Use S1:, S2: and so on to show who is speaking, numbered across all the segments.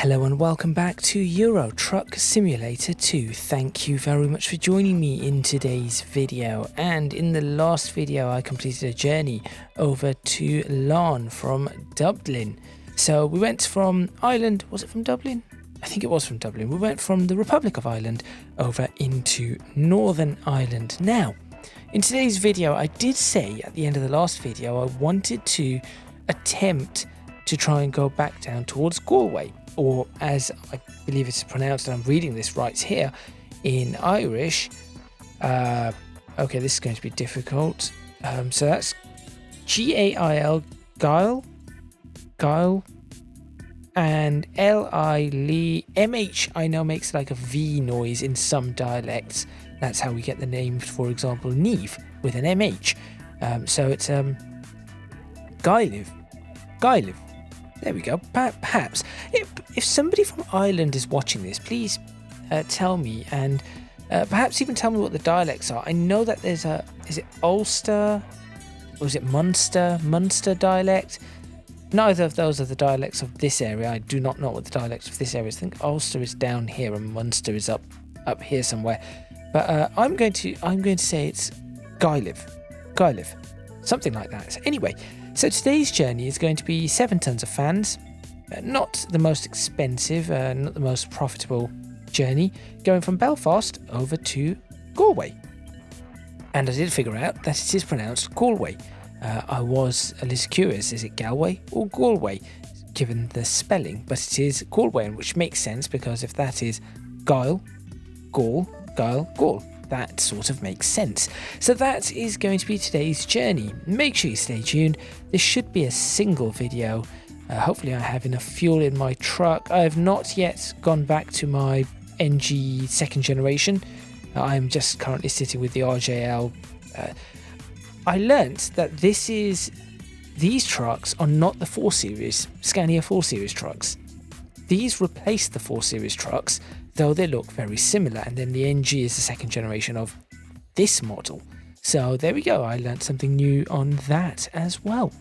S1: Hello and welcome back to Euro Truck Simulator 2. Thank you very much for joining me in today's video. And in the last video I completed a journey over to Larne from Dublin. So we went from Ireland, was it from Dublin? I think it was from Dublin. We went from the Republic of Ireland over into Northern Ireland. Now, in today's video I did say at the end of the last video I wanted to attempt to try and go back down towards Galway. Or as I believe it's pronounced, and I'm reading this right here in Irish. Okay, this is going to be difficult. So that's G-A-I-L, Gail, and L-I-L, M-H I know makes like a V noise in some dialects. That's how we get the name, for example, Neve with an M-H. So it's Gaillimh. There we go. Perhaps if somebody from Ireland is watching this, please tell me, and perhaps even tell me what the dialects are. I know that there's is it Ulster or is it Munster dialect? Neither of those are the dialects of this area. I do not know what the dialects of this area is. I think Ulster is down here and Munster is up here somewhere. But I'm going to say it's Gaillimh, something like that. So anyway. So today's journey is going to be 7 tons of fans, not the most expensive, not the most profitable journey, going from Belfast over to Galway. And I did figure out that it is pronounced Galway. I was a little curious, is it Galway or Galway, given the spelling, but it is Galway, which makes sense because if that is Gail, Gaul, that sort of makes sense. So that is going to be today's journey. Make sure you stay tuned. This should be a single video. Hopefully I have enough fuel in my truck. I have not yet gone back to my NG second generation. I'm just currently sitting with the RJL. I learnt that these trucks are not the 4 Series, Scania 4 Series trucks. These replace the 4 Series trucks, though they look very similar, and then the NG is the second generation of this model. So there we go, I learned something new on that as well.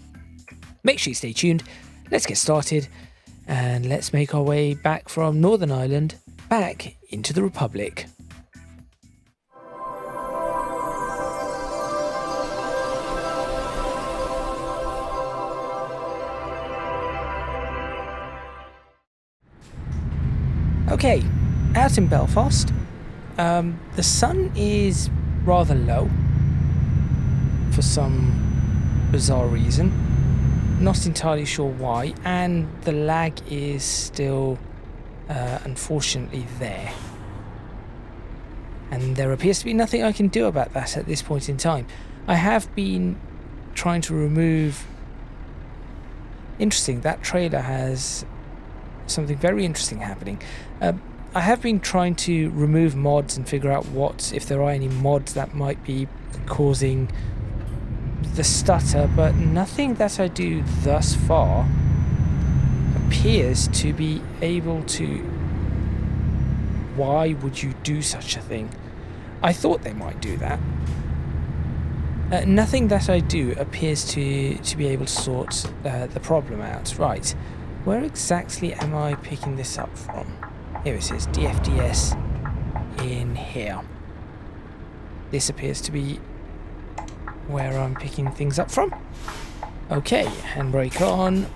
S1: Make sure you stay tuned, let's get started, and let's make our way back from Northern Ireland back into the Republic. Okay, out in Belfast, the sun is rather low for some bizarre reason, not entirely sure why, and the lag is still unfortunately there, and there appears to be nothing I can do about that at this point in time. I have been trying to remove, interesting, that trailer has something very interesting happening. I have been trying to remove mods and figure out if there are any mods that might be causing the stutter, but nothing that I do thus far appears to be able to. Why would you do such a thing? I thought they might do that. Nothing that I do appears to be able to sort the problem out. Right. Where exactly am I picking this up from? Here it is, DFDS in here. This appears to be where I'm picking things up from. Okay, handbrake on.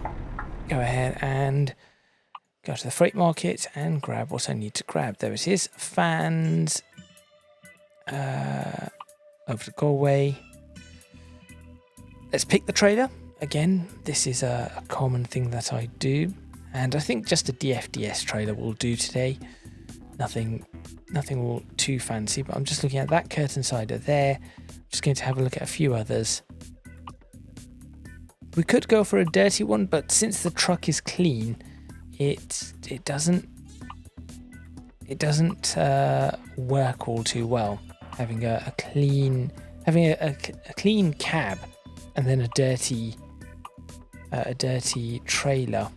S1: Go ahead and go to the freight market and grab what I need to grab. There it is, fans. Over to Galway. Let's pick the trailer. Again, this is a common thing that I do, and I think just a DFDS trailer will do today. Nothing too fancy, but I'm just looking at that curtain sider there. I'm just going to have a look at a few others. We could go for a dirty one, but since the truck is clean, it doesn't work all too well. Having a clean cab and then a dirty trailer.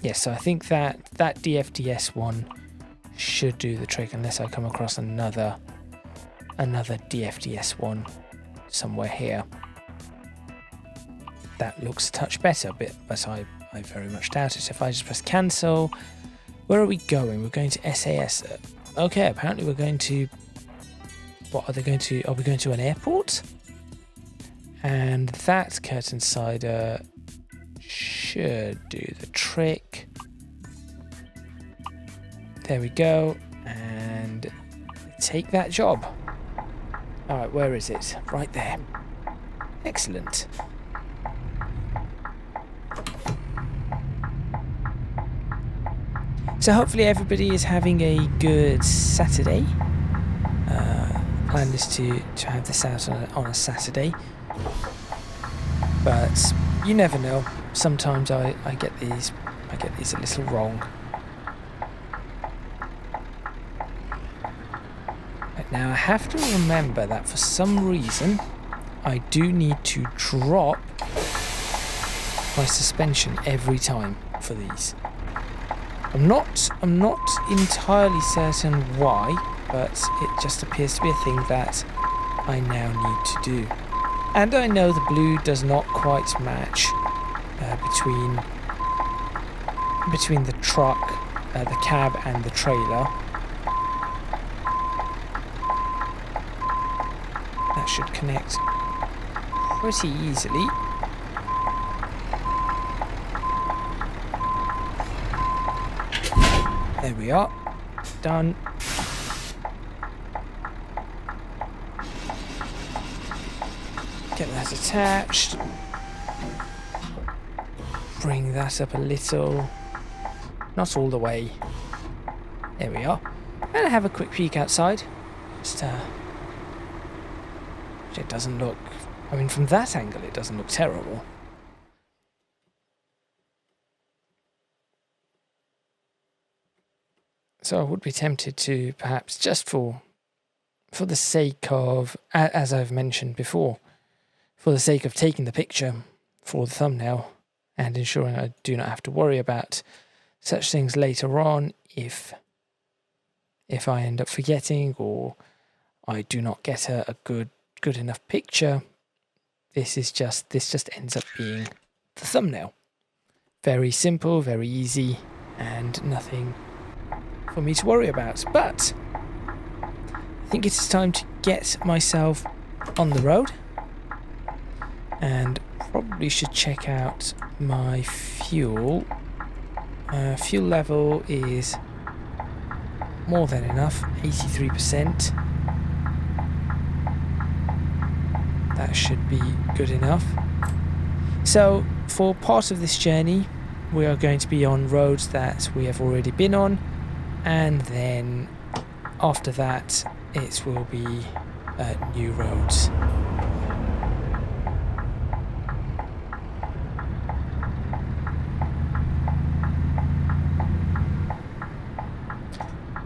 S1: Yes, so I think that DFDS one should do the trick, unless I come across another DFDS one somewhere here. that looks a touch better, but I very much doubt it. If I just press cancel, where are we going? We're going to SAS. Okay, apparently we're going to... What are they going to... Are we going to an airport? And that curtain sider should do the trick. There we go. And take that job. Alright, where is it? Right there. Excellent. So hopefully everybody is having a good Saturday. Plan is to have this out on a Saturday. But you never know. Sometimes I get these a little wrong. Right, now I have to remember that for some reason I do need to drop my suspension every time for these. I'm not entirely certain why, but it just appears to be a thing that I now need to do. And I know the blue does not quite match between the truck, the cab and the trailer. That should connect pretty easily. There we are. Done. Get that attached. Bring that up a little. Not all the way. There we are. And have a quick peek outside. Just it doesn't look... I mean, from that angle it doesn't look terrible. So I would be tempted to perhaps just for the sake of, as I've mentioned before, for the sake of taking the picture for the thumbnail and ensuring I do not have to worry about such things later on if I end up forgetting or I do not get a good enough picture, this just ends up being the thumbnail. Very simple, very easy, and nothing for me to worry about. But I think it is time to get myself on the road, and probably should check out my fuel. Fuel level is more than enough, 83%. That should be good enough. So for part of this journey we are going to be on roads that we have already been on, and then after that it will be new roads.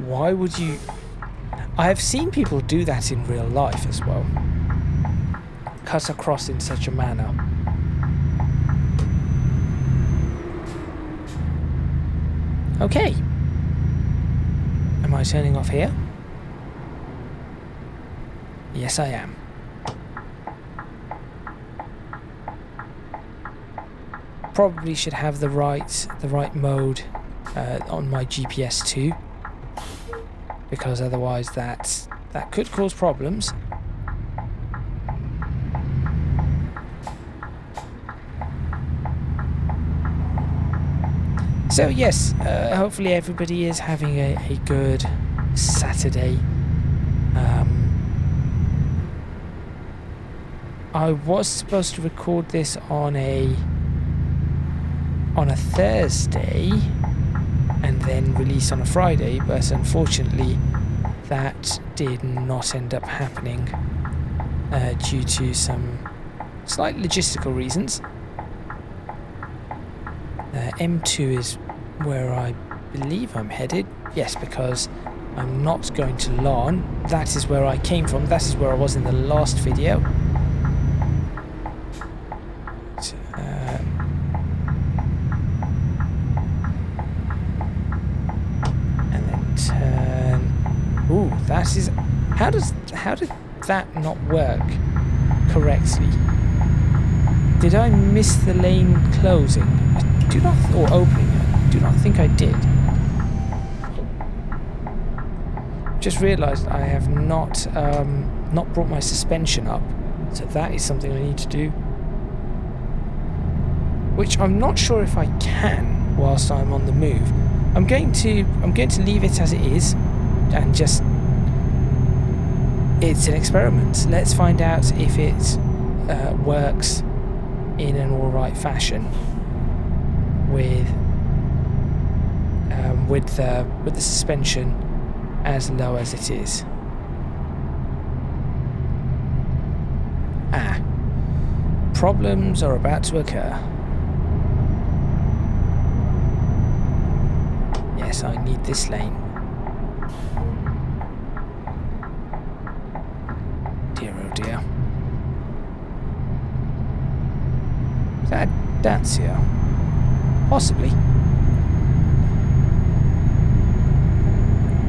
S1: Why would you... I have seen people do that in real life as well. Cut across in such a manner. Okay. Am I turning off here? Yes, I am. Probably should have the right mode on my GPS too, because otherwise that could cause problems. So yes, hopefully everybody is having a good Saturday. I was supposed to record this on a Thursday and then release on a Friday, but unfortunately that did not end up happening due to some slight logistical reasons. M2 is where I believe I'm headed. Yes, because I'm not going to Larne. That is where I came from. That is where I was in the last video. And then turn. Ooh, that is... How did that not work correctly? Did I miss the lane closing? I do not, or opening. I do not think I did. Just realised I have not brought my suspension up, so that is something I need to do. Which I'm not sure if I can whilst I'm on the move. I'm going to leave it as it is, and just it's an experiment. Let's find out if it works in an alright fashion with the suspension as low as it is. Problems are about to occur. Yes, I need this lane. Dear oh dear. Is that Dacia? Possibly.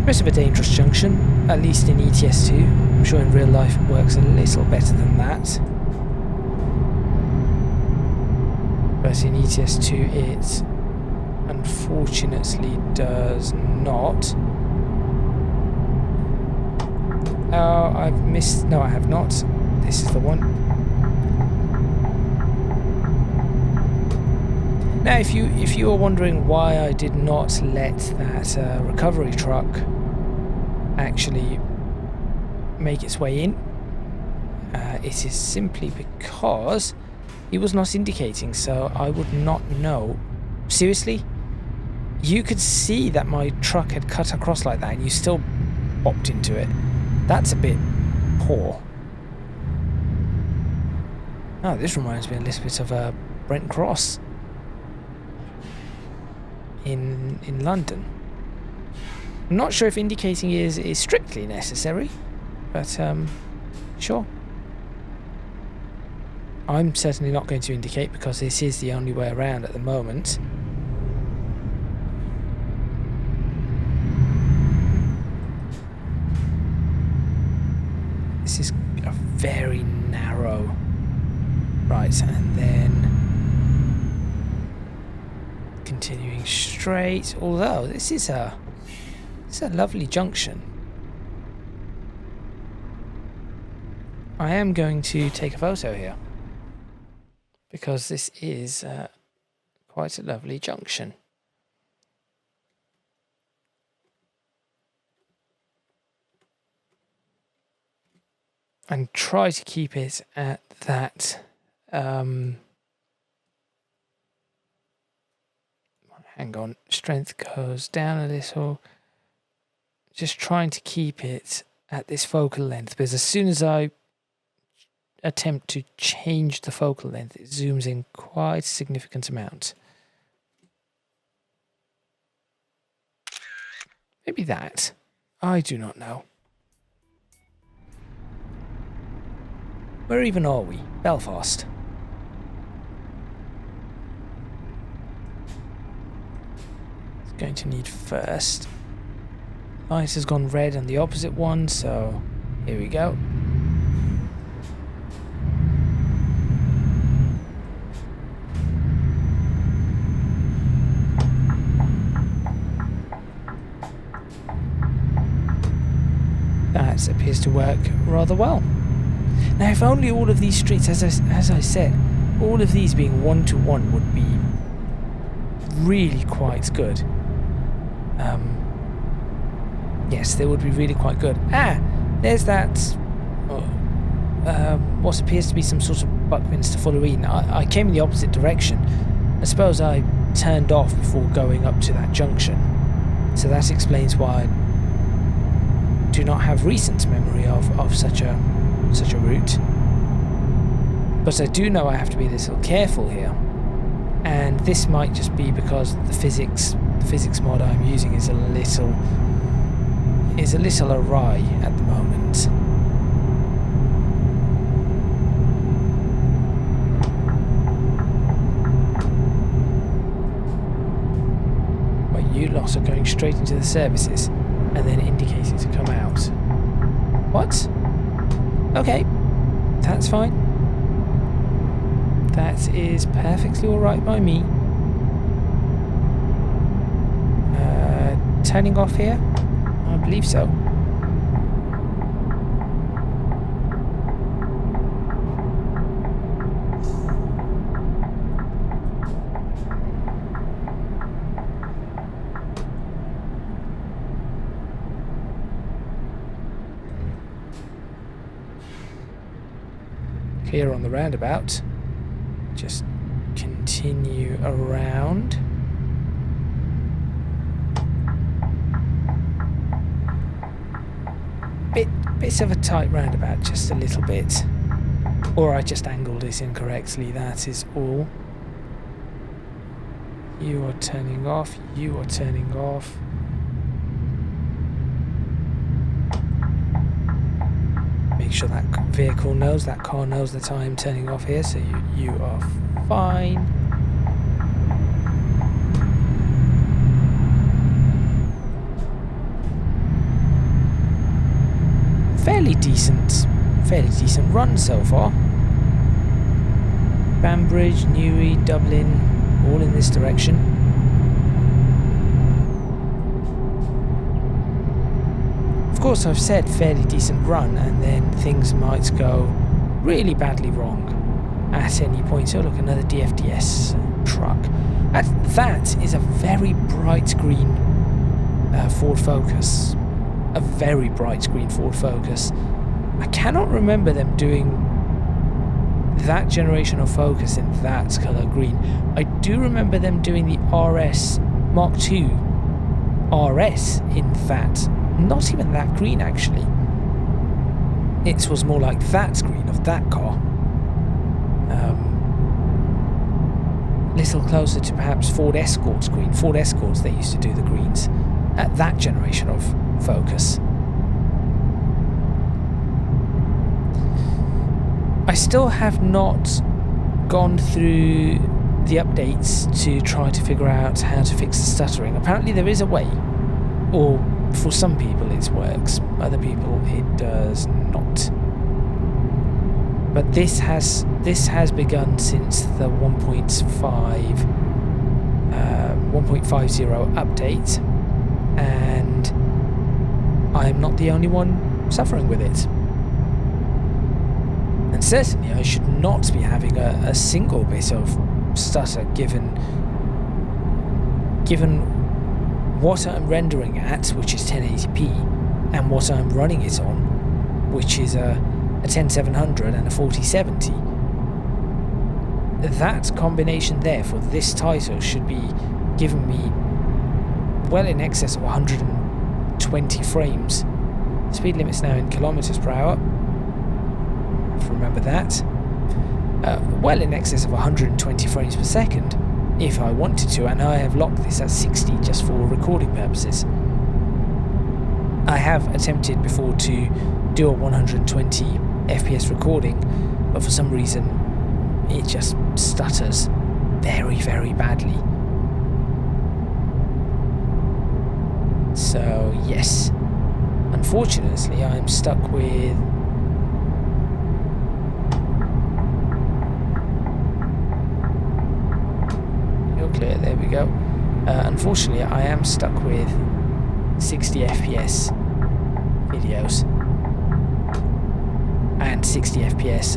S1: Bit of a dangerous junction, at least in ETS2. I'm sure in real life it works a little better than that. But in ETS2 it unfortunately does not. Oh, I've missed. No, I have not. This is the one. Now, if you are wondering why I did not let that recovery truck actually make its way in, it is simply because he was not indicating, so I would not know. Seriously? You could see that my truck had cut across like that and you still bopped into it. That's a bit poor. Oh, this reminds me a little bit of Brent Cross in London. I'm not sure if indicating is strictly necessary, but sure. I'm certainly not going to indicate because this is the only way around at the moment. This is a very narrow. Right, and then continuing straight. Although this is a lovely junction. I am going to take a photo here because this is quite a lovely junction. And try to keep it at that hang on, strength goes down a little. Just trying to keep it at this focal length, because as soon as I attempt to change the focal length, it zooms in quite a significant amount. Maybe that. I do not know. Where even are we? Belfast. It's going to need first. Light has gone red on the opposite one, so here we go. That appears to work rather well. Now, if only all of these streets, as I said, all of these being one-to-one would be really quite good. Yes, they would be really quite good. There's that, what appears to be some sort of Buckminster Fullerene. I came in the opposite direction. I suppose I turned off before going up to that junction. So that explains why I do not have recent memory of such a route. But I do know I have to be a little careful here. And this might just be because the physics mod I'm using is a little awry at the moment. But you lot are going straight into the services and then indicating to come out. What? Okay, that's fine. That is perfectly alright by me. Turning off here? I believe so. Here on the roundabout, just continue around. Bits of a tight roundabout, just a little bit, or I just angled it incorrectly, that is all. You are turning off, you are turning off. Make sure that vehicle knows, that car knows that I am turning off here, so you are fine. Fairly decent run so far. Banbridge, Newry, Dublin, all in this direction. Of course, I've said fairly decent run, and then things might go really badly wrong at any point. So look, another DFDS truck. That is a very bright green Ford Focus. A very bright green Ford Focus. I cannot remember them doing that generation of Focus in that colour green. I do remember them doing the RS Mark II RS in that. Not even that green, actually. It was more like that green of that car. Little closer to perhaps Ford Escort's green. Ford Escorts, they used to do the greens at that generation of Focus. I still have not gone through the updates to try to figure out how to fix the stuttering. Apparently there is a way, or for some people it works, other people it does not. But this has begun since the 1.50 update, and I am not the only one suffering with it. And certainly I should not be having a single bit of stutter given what I'm rendering at, which is 1080p, and what I'm running it on, which is a 10700 and a 4070. That combination there for this title should be giving me well in excess of 120 frames. Speed limit's now in kilometers per hour. Remember that. Well in excess of 120 frames per second if I wanted to, and I have locked this at 60 just for recording purposes. I have attempted before to do a 120 FPS recording, but for some reason it just stutters very, very badly. So yes, unfortunately I am stuck with clear, there we go. Unfortunately I am stuck with 60 FPS videos and 60 FPS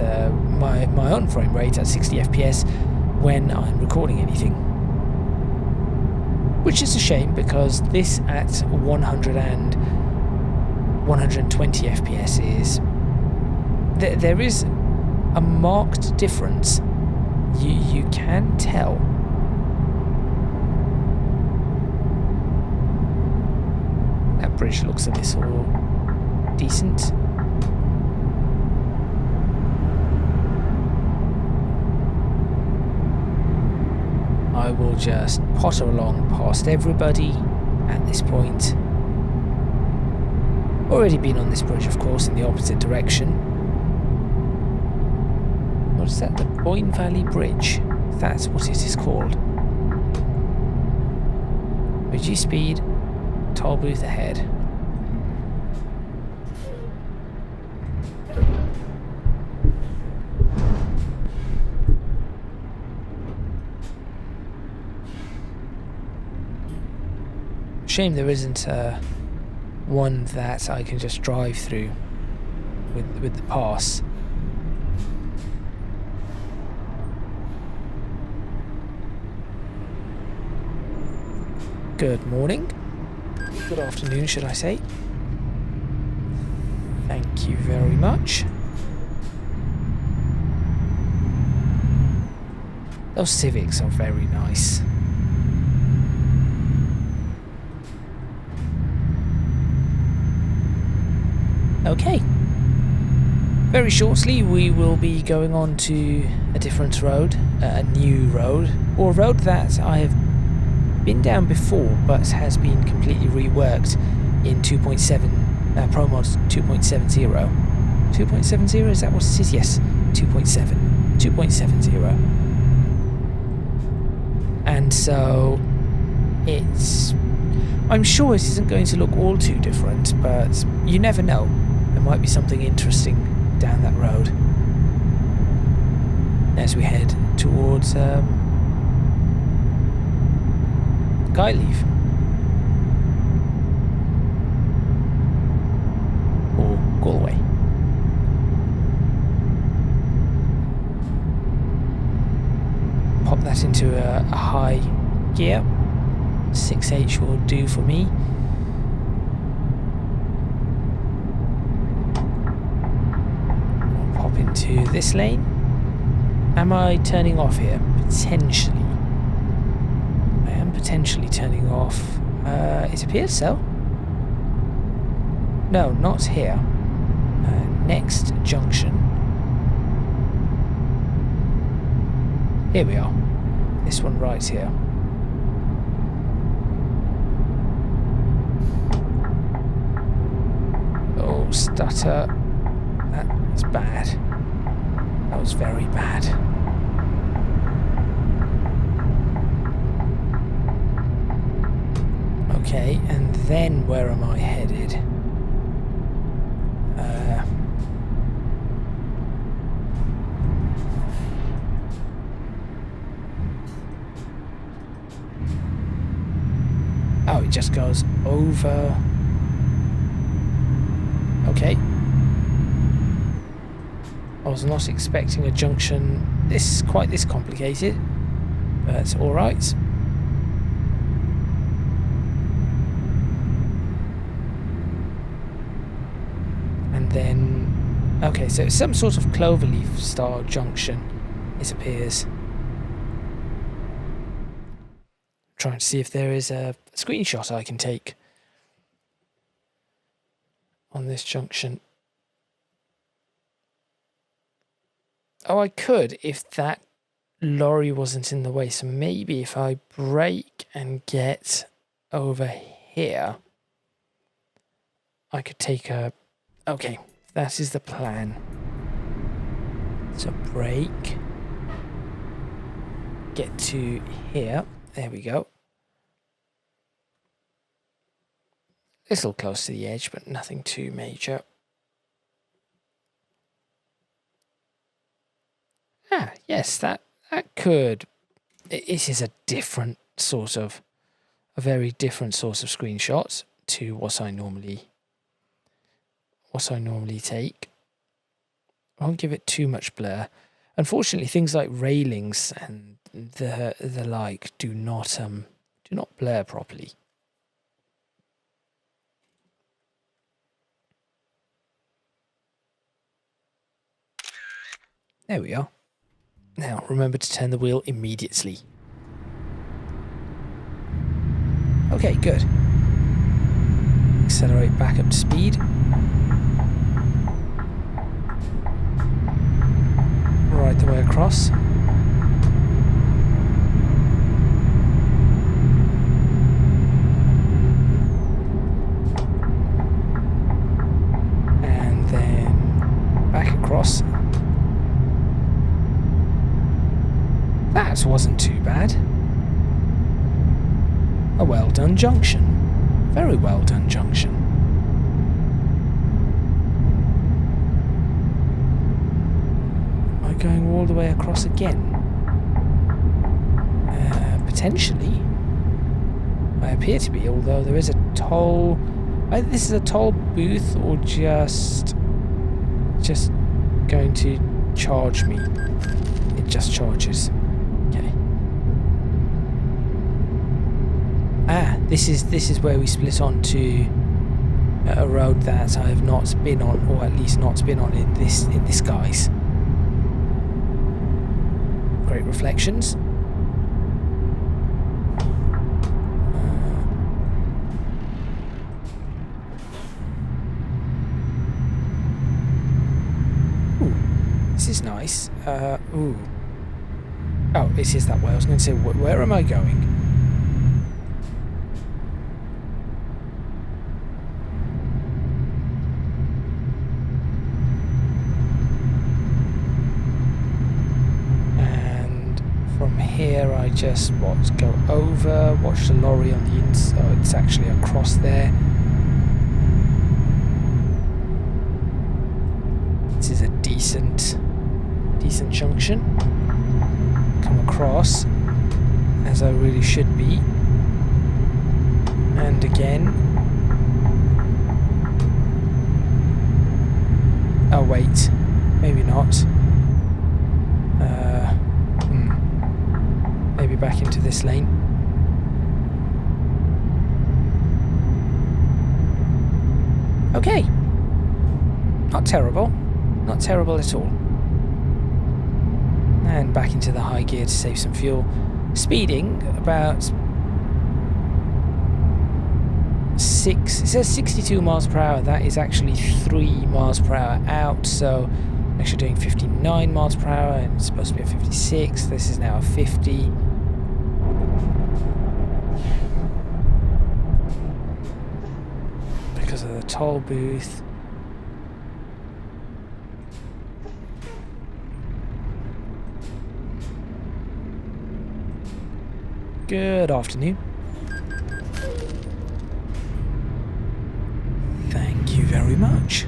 S1: my own frame rate at 60 FPS when I'm recording anything, which is a shame because this at 100 and 120 FPS is there is a marked difference. You can tell. That bridge looks a little decent. I will just potter along past everybody at this point. Already been on this bridge, of course, in the opposite direction. What is that? The Boyne Valley Bridge. That's what it is called. Reduce speed. Toll booth ahead. shame there isn't one that I can just drive through with the pass. Good morning. Good afternoon, should I say. Thank you very much. Those Civics are very nice. Okay. Very shortly we will be going on to a different road, a new road, or a road that I have been down before but has been completely reworked in 2.7, Promods 2.70. 2.70, is that what it is? Yes, 2.7. 2.70. And so it's... I'm sure it isn't going to look all too different, but you never know. There might be something interesting down that road as we head towards Gaillimh or Galway. Pop that into a high gear. 6H will do for me. We'll pop into this lane. Am I turning off here? Potentially. I am potentially turning off. It appears so. No, not here. Next junction. Here we are. This one right here. Oh, stutter. That was bad. That was very bad. Okay, and then where am I headed? Oh, it just goes over. Okay. I was not expecting a junction quite this complicated, but it's all right. And then, okay, so it's some sort of cloverleaf style junction, it appears. Trying to see if there is a screenshot I can take on this junction. Oh, I could if that lorry wasn't in the way. So maybe if I brake and get over here, I could take a... Okay, that is the plan. So brake. Get to here. There we go. A little close to the edge, but nothing too major. Ah, yes, that could... It is a different sort of... A very different source of screenshots to what I normally take. I won't give it too much blur. Unfortunately, things like railings and the like do not blur properly. There we are. Now remember to turn the wheel immediately. Okay, good. Accelerate back up to speed. Right the way across. And then back across. That wasn't too bad. A well done junction. Very well done junction. Am I going all the way across again? Potentially. I appear to be, although there is a toll. Either this is a toll booth or just going to charge me. It just charges. Okay. Ah, this is where we split onto a road that I have not been on, or at least not been on in this guise. Great reflections. Ooh, this is nice. Ooh. Oh, it is that way. I was going to say, where am I going? Here I just go over, watch the lorry on the inside. Oh, it's actually across there. This is a decent junction. Come across as I really should be. And again. Oh wait, maybe not. Maybe back into this lane. Okay. Not terrible. Not terrible at all. And back into the high gear to save some fuel. Speeding about it says 62 miles per hour. That is actually 3 miles per hour out, so actually doing 59 miles per hour, and it's supposed to be a 56. This is now a 50. Because of the toll booth. Good afternoon. Thank you very much.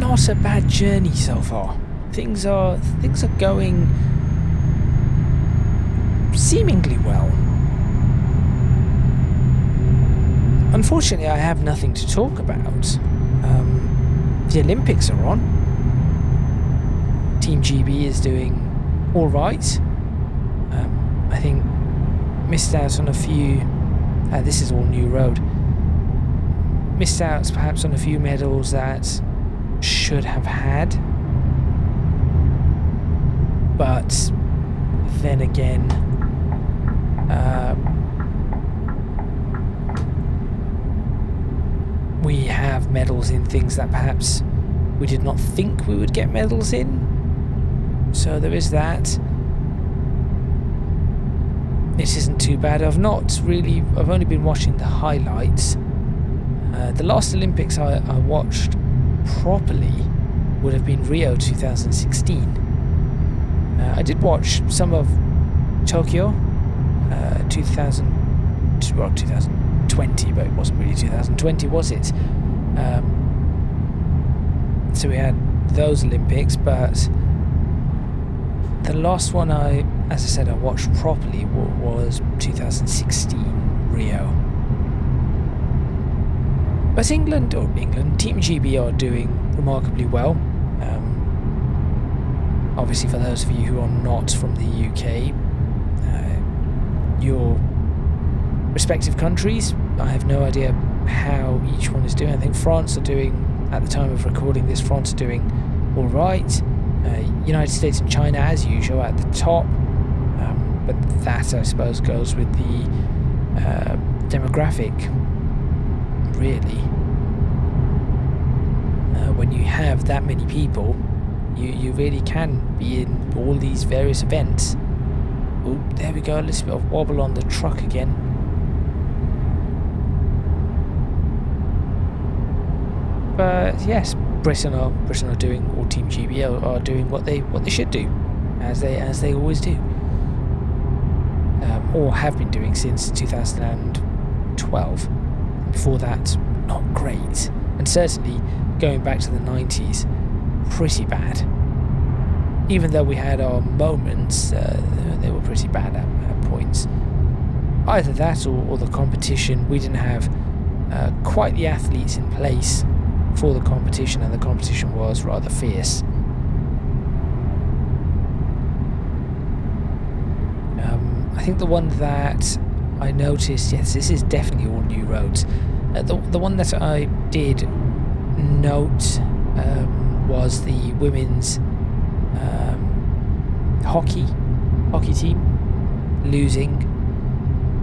S1: Not a bad journey so far. Things are going seemingly well. Unfortunately, I have nothing to talk about. The Olympics are on. Team GB is doing all right. I think missed out on a few. This is all new road. Missed out perhaps on a few medals that should have had, but then again, we have medals in things that perhaps we did not think we would get medals in, so there is that. It isn't too bad. I've only been watching the highlights. The last Olympics I watched properly would have been Rio 2016. I did watch some of Tokyo 2020, but it wasn't really 2020, was it? So we had those Olympics, but the last one as I said, I watched properly was 2016 Rio. But Team GB are doing remarkably well. Obviously, for those of you who are not from the UK, your respective countries, I have no idea how each one is doing. I think France are doing, at the time of recording this, France are doing all right. United States and China, as usual, at the top. But that, I suppose, goes with the demographic, really. When you have that many people, you really can be in all these various events. Oh, there we go, a little bit of wobble on the truck again. But yes, Britain are doing, or Team GB are doing what they should do, as they always do, or have been doing since 2012. before that, not great. And certainly going back to the 90s, pretty bad. Even though we had our moments, they were pretty bad at points. Either that or the competition. We didn't have quite the athletes in place for the competition, and the competition was rather fierce. I think the one that I noticed, yes, this is definitely all new roads. The one that I did note was the women's hockey team losing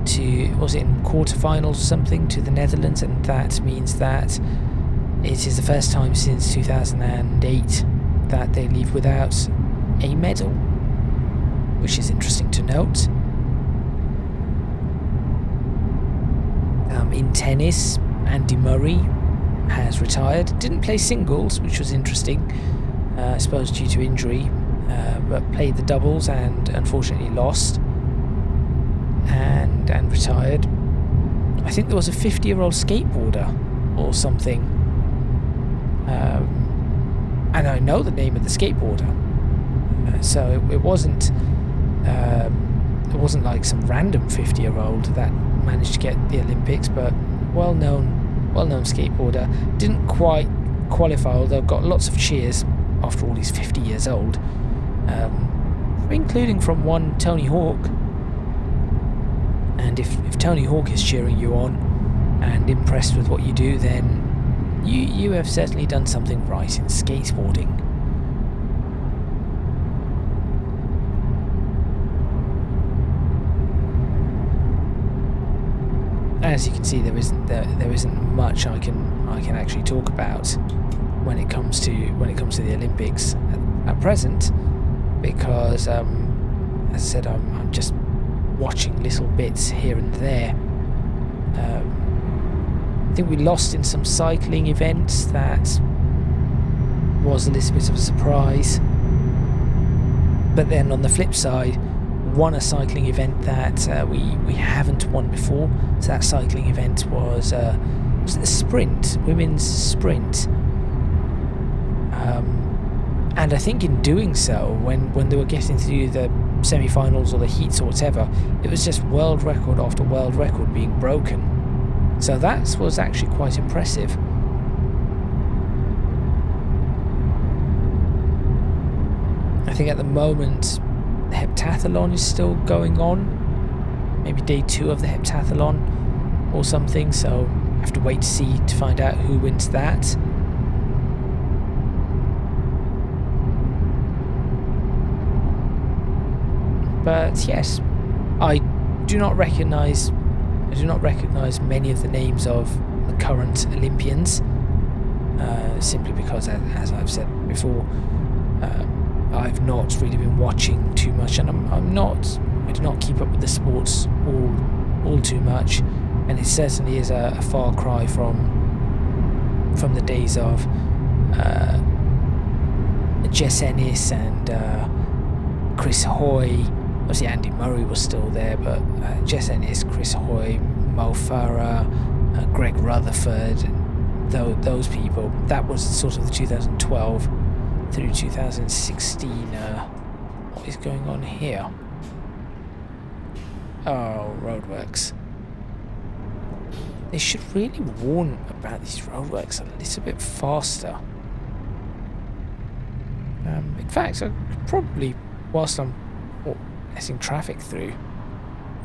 S1: to, was it in quarterfinals or something, to the Netherlands, and that means that it is the first time since 2008 that they leave without a medal, which is interesting to note. In tennis, Andy Murray has retired. Didn't play singles, which was interesting, I suppose due to injury, but played the doubles and unfortunately lost and retired. I think there was a 50-year-old skateboarder or something, and I know the name of the skateboarder, so it wasn't like some random 50-year-old that managed to get the Olympics, but well-known skateboarder. Didn't quite qualify, although got lots of cheers after all he's 50 years old, including from one Tony Hawk. And if Tony Hawk is cheering you on and impressed with what you do, then you have certainly done something right in skateboarding. As you can see, there isn't much I can actually talk about when it comes to the Olympics at present, because as I said, I'm just watching little bits here and there. I think we lost in some cycling events. That was a little bit of a surprise, but then on the flip side, won a cycling event that we haven't won before. So that cycling event was it the sprint, women's sprint, and I think in doing so, when they were getting through the semi-finals or the heats or whatever, it was just world record after world record being broken. So that was actually quite impressive. I think at the moment the heptathlon is still going on, maybe day 2 of the heptathlon or something, so I have to wait to find out who wins that. But yes, I do not recognise many of the names of the current Olympians, simply because, as I've said before, I've not really been watching too much, and I do not keep up with the sports all too much, and it certainly is a far cry from the days of Jess Ennis and Chris Hoy. Obviously Andy Murray was still there, but Jess Ennis, Chris Hoy, Mo Farah, Greg Rutherford, those people. That was sort of the 2012 through 2016. What is going on here? Oh, roadworks. They should really warn about these roadworks a little bit faster. In fact, I could probably, whilst I'm letting traffic through,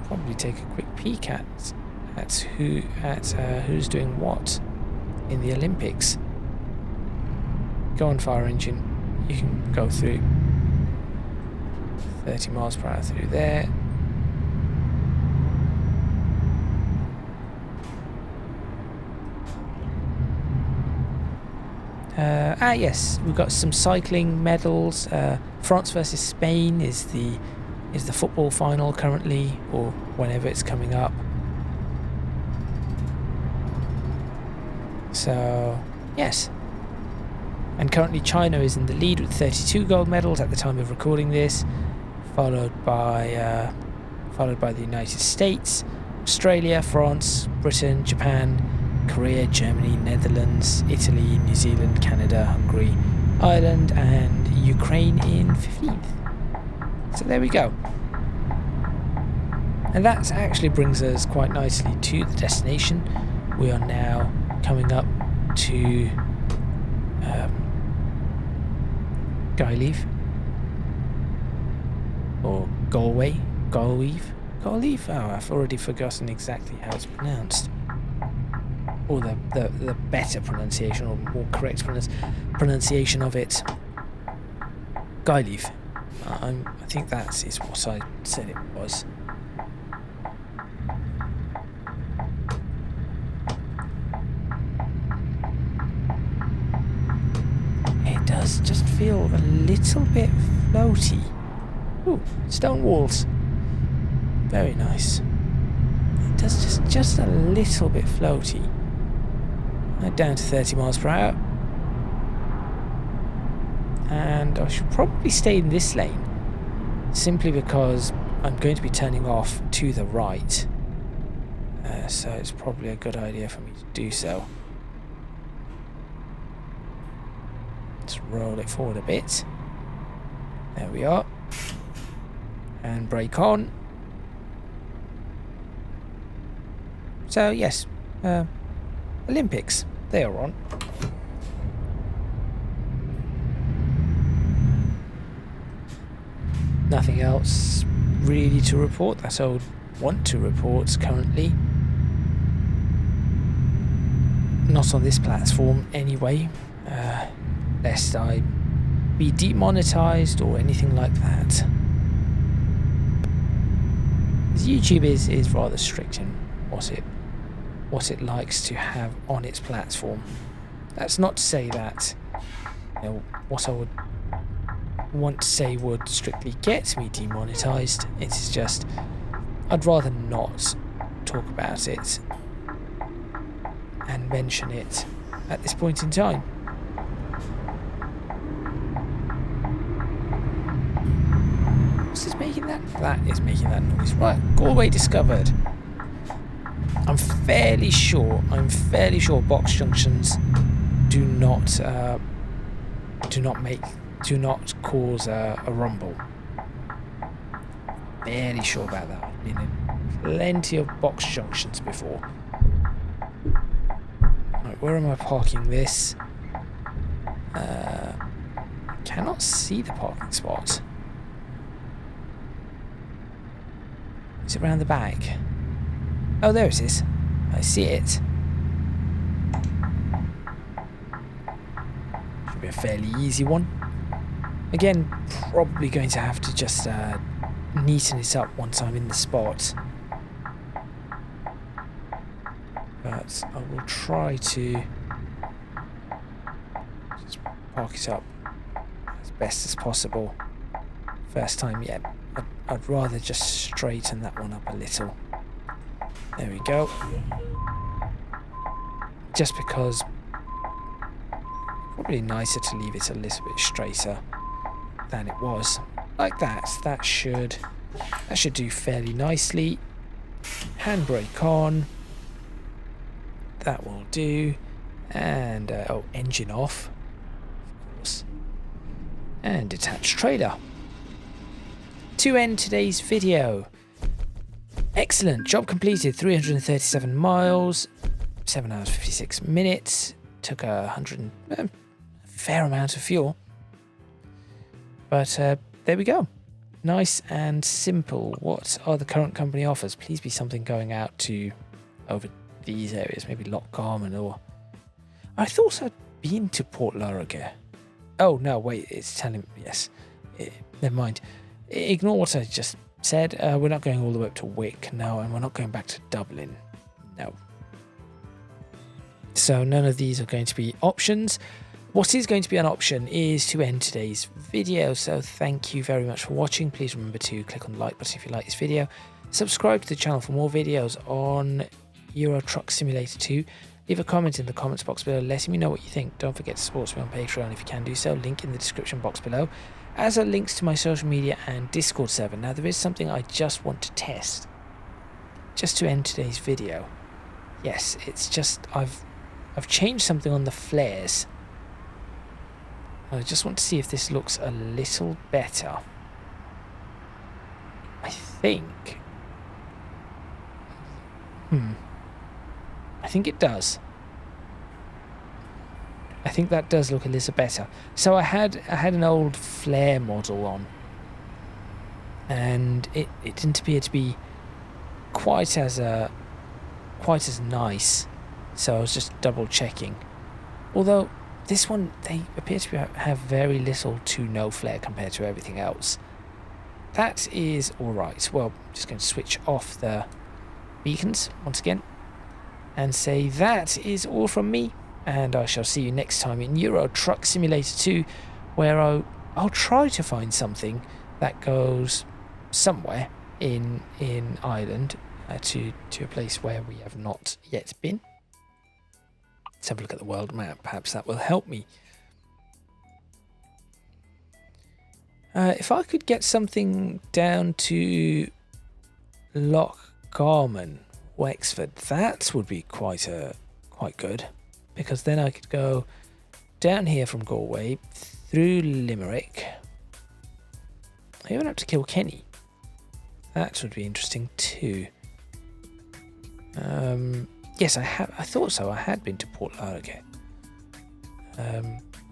S1: probably take a quick peek at who's doing what in the Olympics. Go on, fire engine. You can go through 30 miles per hour through there. Yes, we've got some cycling medals. France versus Spain is the football final currently, or whenever it's coming up. So yes, and currently China is in the lead with 32 gold medals at the time of recording this, followed by the United States, Australia, France, Britain, Japan, Korea, Germany, Netherlands, Italy, New Zealand, Canada, Hungary, Ireland, and Ukraine in 15th. So there we go. And that actually brings us quite nicely to the destination. We are now coming up to Gaillimh, or Galway, Gaillimh. Oh, I've already forgotten exactly how it's pronounced, or the better pronunciation, or more correct pronunciation of it. Gaillimh. I think that is what I said it was. It does just feel a little bit floaty. Ooh, stone walls. Very nice. It does just a little bit floaty. Down to 30 miles per hour. And I should probably stay in this lane, simply because I'm going to be turning off to the right. So it's probably a good idea for me to do so. Let's roll it forward a bit. There we are. And brake on. So yes, Olympics, they are on. Nothing else really to report that I would want to report currently. Not on this platform anyway, lest I be demonetized or anything like that. YouTube is rather strict in what it likes to have on its platform. That's not to say that, you know, what I would want to say would strictly get me demonetized. It's just I'd rather not talk about it and mention it at this point in time. What's this making that? That is making that noise. Right, Galway discovered. I'm fairly sure box junctions do not cause a rumble. Fairly sure about that. I've been in plenty of box junctions before. Right, where am I parking this? Cannot see the parking spot. Is it around the back? Oh, there it is. I see it. Should be a fairly easy one. Again, probably going to have to just neaten it up once I'm in the spot. But I will try to just park it up as best as possible. First time yet. I'd rather just straighten that one up a little. There we go. Just because probably nicer to leave it a little bit straighter than it was. Like that. That should do fairly nicely. Handbrake on. That will do. And engine off, of course. And detached trailer. To end today's video. Excellent, job completed, 337 miles, 7 hours 56 minutes, took a fair amount of fuel, but there we go, nice and simple. What are the current company offers? Please be something going out to over these areas, maybe Loch Garman, or I thought I'd been to Port Lorriga. Oh no, wait, it's telling me, yes, never mind, ignore what I just said. We're not going all the way up to Wick, no, and we're not going back to Dublin, no. So none of these are going to be options. What is going to be an option is to end today's video. So thank you very much for watching. Please remember to click on the like button if you like this video. Subscribe to the channel for more videos on Euro Truck Simulator 2. Leave a comment in the comments box below letting me know what you think. Don't forget to support me on Patreon if you can do so. Link in the description box below. As are links to my social media and Discord server. Now there is something I just want to test. Just to end today's video. yes, it's just I've changed something on the flares. I just want to see if this looks a little better. I think. I think it does. I think that does look a little better. So I had an old flare model on, and it didn't appear to be quite as nice. So I was just double checking. Although this one, they appear to have very little to no flare compared to everything else. That is all right. Well, I'm just going to switch off the beacons once again and say that is all from me. And I shall see you next time in Euro Truck Simulator 2, where I'll try to find something that goes somewhere in Ireland to a place where we have not yet been. Let's have a look at the world map. Perhaps that will help me. If I could get something down to Loch Garman, Wexford, that would be quite good. Because then I could go down here from Galway, through Limerick. I even up to Kilkenny. That would be interesting too. Yes, I thought so. I had been to Port Larga.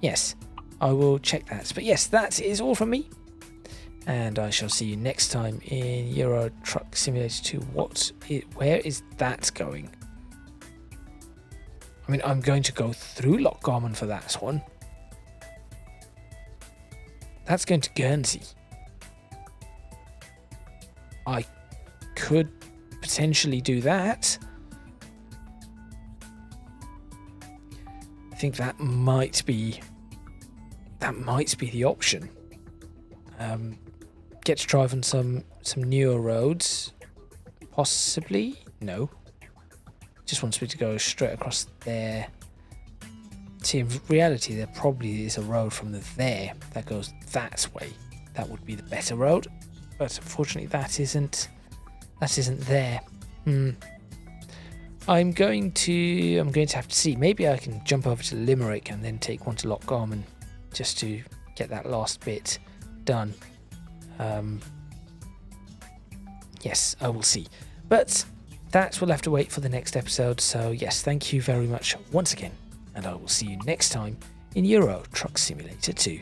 S1: Yes, I will check that. But yes, that is all from me. And I shall see you next time in Euro Truck Simulator 2. Where is that going? I mean, I'm going to go through Loch Garman for that one. That's going to Guernsey. I could potentially do that. I think that might be the option. Get to drive on some newer roads. Possibly? No. Just wants me to go straight across there. See, in reality, there probably is a road from there that goes that way. That would be the better road, but unfortunately, that isn't there. I'm going to have to see. Maybe I can jump over to Limerick and then take one to Loch Garman, just to get that last bit done. Yes, I will see, but that will have to wait for the next episode. So yes, thank you very much once again, and I will see you next time in Euro Truck Simulator 2.